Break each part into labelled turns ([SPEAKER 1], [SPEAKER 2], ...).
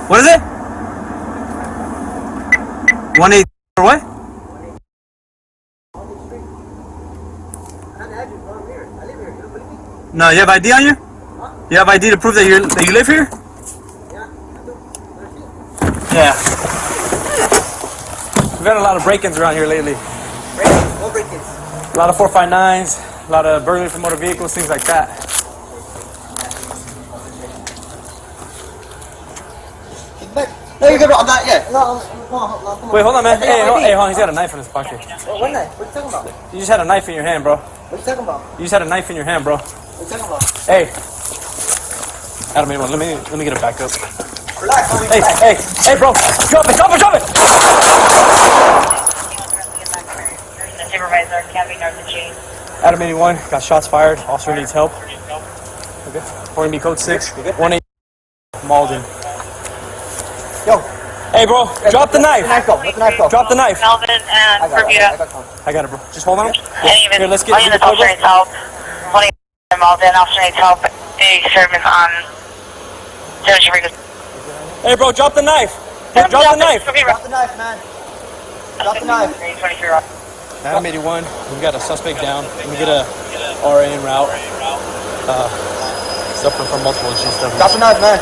[SPEAKER 1] What is it? 180 or what? No, you have ID on you? You have ID to prove that you live here? Yeah. We've had a lot of break-ins around here lately.
[SPEAKER 2] Break-ins? What break-ins?
[SPEAKER 1] A lot of 459s, a lot of burglary for motor vehicles, things like that.
[SPEAKER 2] No, you're good on that, yeah. No,
[SPEAKER 1] Wait, hold on, man. Hey, hold on. He's got a knife in his pocket.
[SPEAKER 2] what knife? What are you talking about?
[SPEAKER 1] You just had a knife in your hand, bro.
[SPEAKER 2] What are you talking about?
[SPEAKER 1] You just had a knife in your hand, bro.
[SPEAKER 2] What are you talking about?
[SPEAKER 1] Hey. Adam, let me get it back up.
[SPEAKER 2] Relax, homie.
[SPEAKER 1] Hey, bro. Drop it.
[SPEAKER 3] The supervisor can't be north of G.
[SPEAKER 1] Adam 81, got shots fired. Officer needs help. Okay. According to me, code 6, 18 Malden.
[SPEAKER 2] Yo.
[SPEAKER 1] Hey, bro, drop the knife.
[SPEAKER 2] Let the knife go.
[SPEAKER 1] Drop the knife.
[SPEAKER 3] Melvin and Bermuda.
[SPEAKER 1] I got it, bro. Just hold on. Here, let's get
[SPEAKER 3] One unit officer needs help. One unit Melvin officer needs help. A service on
[SPEAKER 1] Hey, bro, drop the knife. Drop the knife.
[SPEAKER 2] Drop the knife, man. Drop the knife.
[SPEAKER 1] Adam 81, we got a suspect down. Let me get a RA en route. Suffering from multiple issues.
[SPEAKER 2] Drop the knife, man.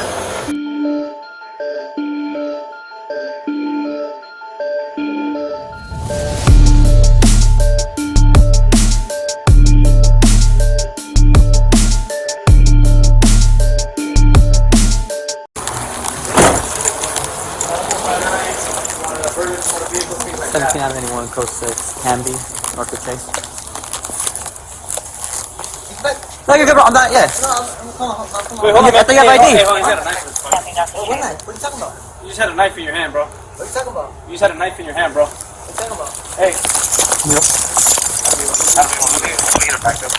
[SPEAKER 4] Adam 81, code 6, Canby, north of Chase.
[SPEAKER 2] No, you're good on that, yeah.
[SPEAKER 1] Wait, hold on, man.
[SPEAKER 2] I think I have ID.
[SPEAKER 1] Hey, hold on, he's got a knife in his pocket.
[SPEAKER 2] What knife? What are you talking about?
[SPEAKER 1] You just had a knife in your hand, bro.
[SPEAKER 2] What are you talking about?
[SPEAKER 1] You just had a knife in your hand, bro.
[SPEAKER 2] What are you talking about?
[SPEAKER 1] Hey.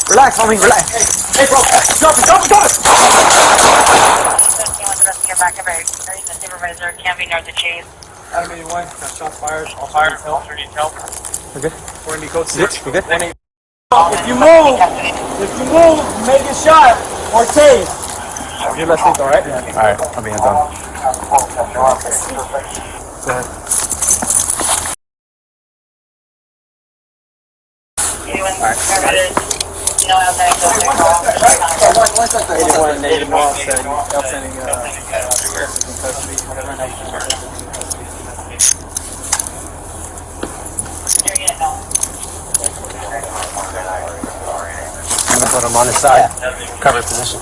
[SPEAKER 2] Relax, homie, relax. Hey, bro, drop it.
[SPEAKER 3] The supervisor can't be north of Chase.
[SPEAKER 1] Adam 81, got shots fired. Officer needs help. Okay. According to me, code 6,
[SPEAKER 2] You good?
[SPEAKER 1] 18. If you move, make a shot or tase. Your left sleep, all right?
[SPEAKER 4] All right, I'll be in done.
[SPEAKER 1] Go ahead. Anyone native law said outstanding I'm gonna put him on his side. Cover position.